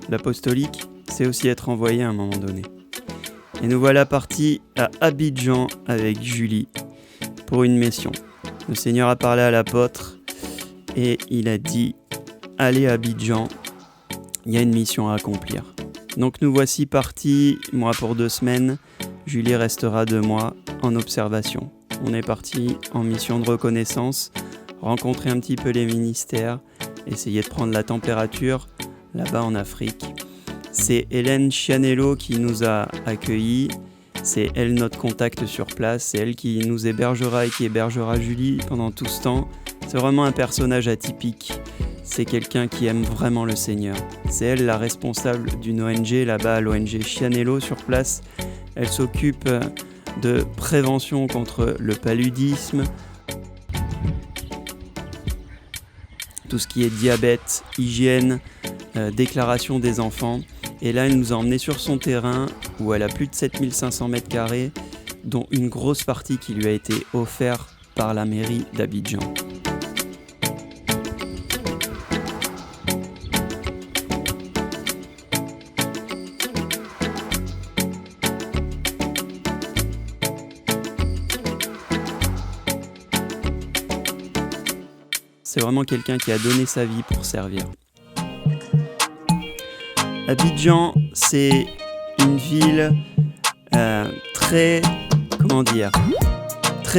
L'apostolique, c'est aussi être envoyé à un moment donné. Et nous voilà partis à Abidjan avec Julie pour une mission. Le Seigneur a parlé à l'apôtre et il a dit « Allez à Abidjan, il y a une mission à accomplir ». Donc nous voici partis, moi pour 2 semaines, Julie restera 2 mois en observation. On est parti en mission de reconnaissance, rencontrer un petit peu les ministères, essayer de prendre la température là-bas en Afrique. C'est Hélène Chianello qui nous a accueillis, c'est elle notre contact sur place, c'est elle qui nous hébergera et qui hébergera Julie pendant tout ce temps. C'est vraiment un personnage atypique, c'est quelqu'un qui aime vraiment le Seigneur. C'est elle la responsable d'une ONG là-bas, l'ONG Chianello sur place. Elle s'occupe de prévention contre le paludisme, tout ce qui est diabète, hygiène, déclaration des enfants. Et là, elle nous a emmenés sur son terrain où elle a plus de 7500 m², dont une grosse partie qui lui a été offerte par la mairie d'Abidjan. C'est vraiment quelqu'un qui a donné sa vie pour servir. Abidjan, c'est une ville très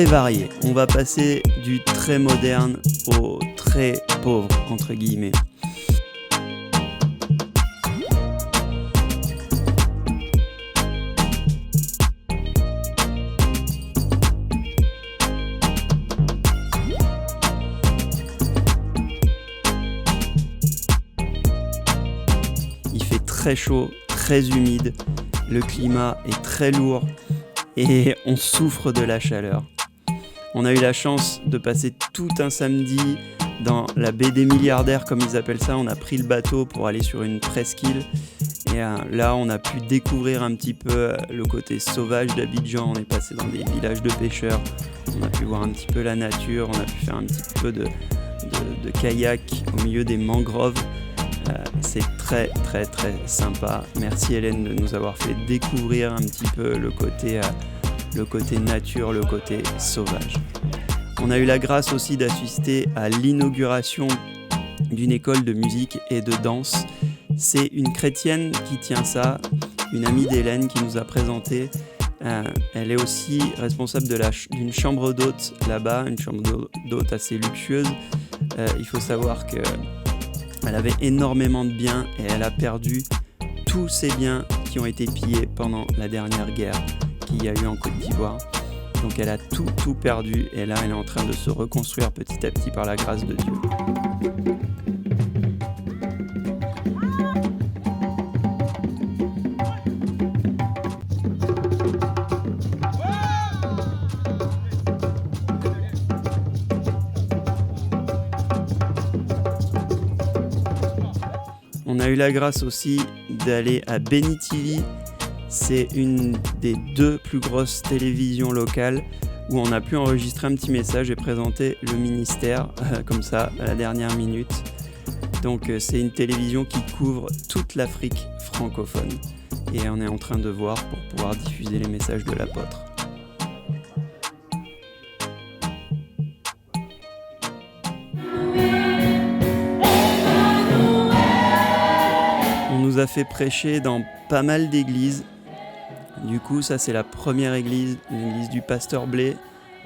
variée. On va passer du très moderne au très pauvre, entre guillemets. Très chaud, très humide, le climat est très lourd et on souffre de la chaleur. On a eu la chance de passer tout un samedi dans la baie des milliardaires, comme ils appellent ça. On a pris le bateau pour aller sur une presqu'île et là on a pu découvrir un petit peu le côté sauvage d'Abidjan. On est passé dans des villages de pêcheurs, on a pu voir un petit peu la nature, on a pu faire un petit peu de kayak au milieu des mangroves. C'est très très très sympa. Merci Hélène de nous avoir fait découvrir un petit peu le côté nature, le côté sauvage. On a eu la grâce aussi d'assister à l'inauguration d'une école de musique et de danse. C'est une chrétienne qui tient ça, une amie d'Hélène qui nous a présenté. Elle est aussi responsable d'une chambre d'hôte là-bas, une chambre d'hôte assez luxueuse. Il faut savoir que elle avait énormément de biens et elle a perdu tous ses biens qui ont été pillés pendant la dernière guerre qu'il y a eu en Côte d'Ivoire. Donc elle a tout perdu et là elle est en train de se reconstruire petit à petit par la grâce de Dieu. On a eu la grâce aussi d'aller à Beni TV. C'est une des 2 plus grosses télévisions locales où on a pu enregistrer un petit message et présenter le ministère comme ça à la dernière minute. Donc c'est une télévision qui couvre toute l'Afrique francophone et on est en train de voir pour pouvoir diffuser les messages de l'apôtre. On nous a fait prêcher dans pas mal d'églises. Du coup, ça c'est la première église, l'église du pasteur Blé.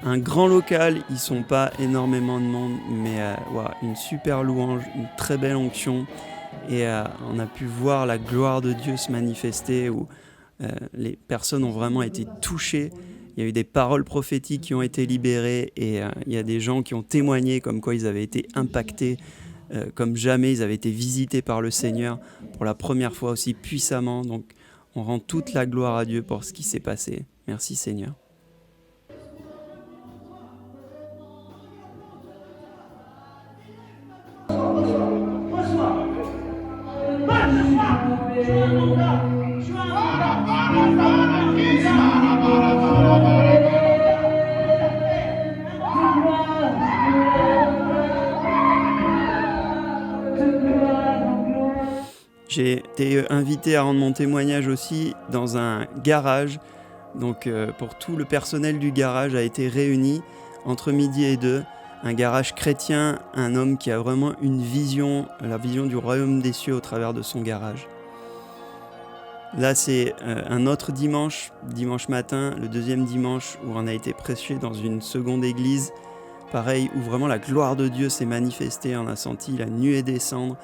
Un grand local, ils sont pas énormément de monde, mais une super louange, une très belle onction. Et on a pu voir la gloire de Dieu se manifester, où les personnes ont vraiment été touchées. Il y a eu des paroles prophétiques qui ont été libérées et il y a des gens qui ont témoigné comme quoi ils avaient été impactés. Comme jamais, ils avaient été visités par le Seigneur pour la première fois aussi puissamment. Donc, on rend toute la gloire à Dieu pour ce qui s'est passé. Merci Seigneur. J'ai été invité à rendre mon témoignage aussi dans un garage. Donc pour tout le personnel du garage a été réuni entre midi et 2. Un garage chrétien, un homme qui a vraiment une vision, la vision du royaume des cieux au travers de son garage. Là, c'est un autre dimanche matin, le deuxième dimanche où on a été prêché dans une seconde église. Pareil, où vraiment la gloire de Dieu s'est manifestée, on a senti la nuée descendre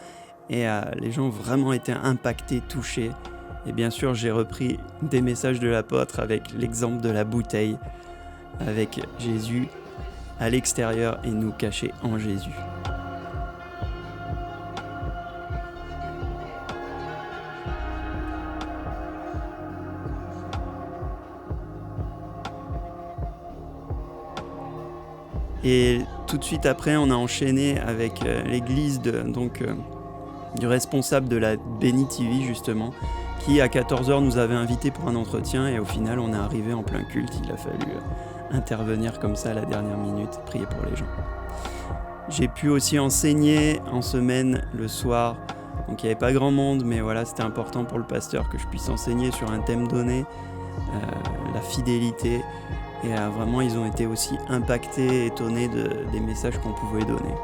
et les gens ont vraiment été impactés, touchés. Et bien sûr, j'ai repris des messages de l'apôtre avec l'exemple de la bouteille, avec Jésus à l'extérieur et nous cachés en Jésus. Et tout de suite après, on a enchaîné avec l'église du responsable de la Béni TV justement, qui à 14h nous avait invités pour un entretien et au final on est arrivé en plein culte, il a fallu intervenir comme ça à la dernière minute, prier pour les gens. J'ai pu aussi enseigner en semaine le soir, donc il n'y avait pas grand monde, mais voilà, c'était important pour le pasteur que je puisse enseigner sur un thème donné, la fidélité, et vraiment ils ont été aussi impactés, étonnés des messages qu'on pouvait donner.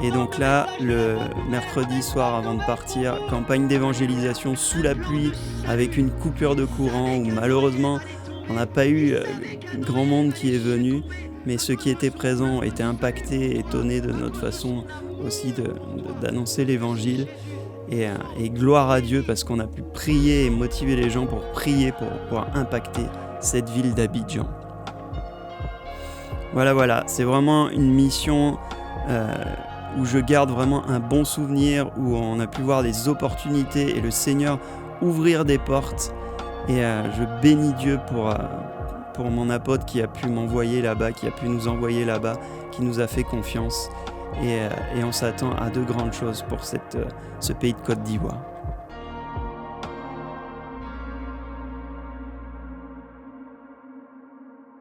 Et donc là, le mercredi soir avant de partir, campagne d'évangélisation sous la pluie avec une coupure de courant où malheureusement on n'a pas eu grand monde qui est venu, mais ceux qui étaient présents ont été impactés, étonnés de notre façon aussi d'annoncer l'évangile. Et gloire à Dieu parce qu'on a pu prier et motiver les gens pour prier pour pouvoir impacter cette ville d'Abidjan. Voilà, c'est vraiment une mission où je garde vraiment un bon souvenir, où on a pu voir les opportunités et le Seigneur ouvrir des portes. Et je bénis Dieu pour mon apôtre qui a pu m'envoyer là-bas, qui a pu nous envoyer là-bas, qui nous a fait confiance. Et on s'attend à de grandes choses pour ce pays de Côte d'Ivoire.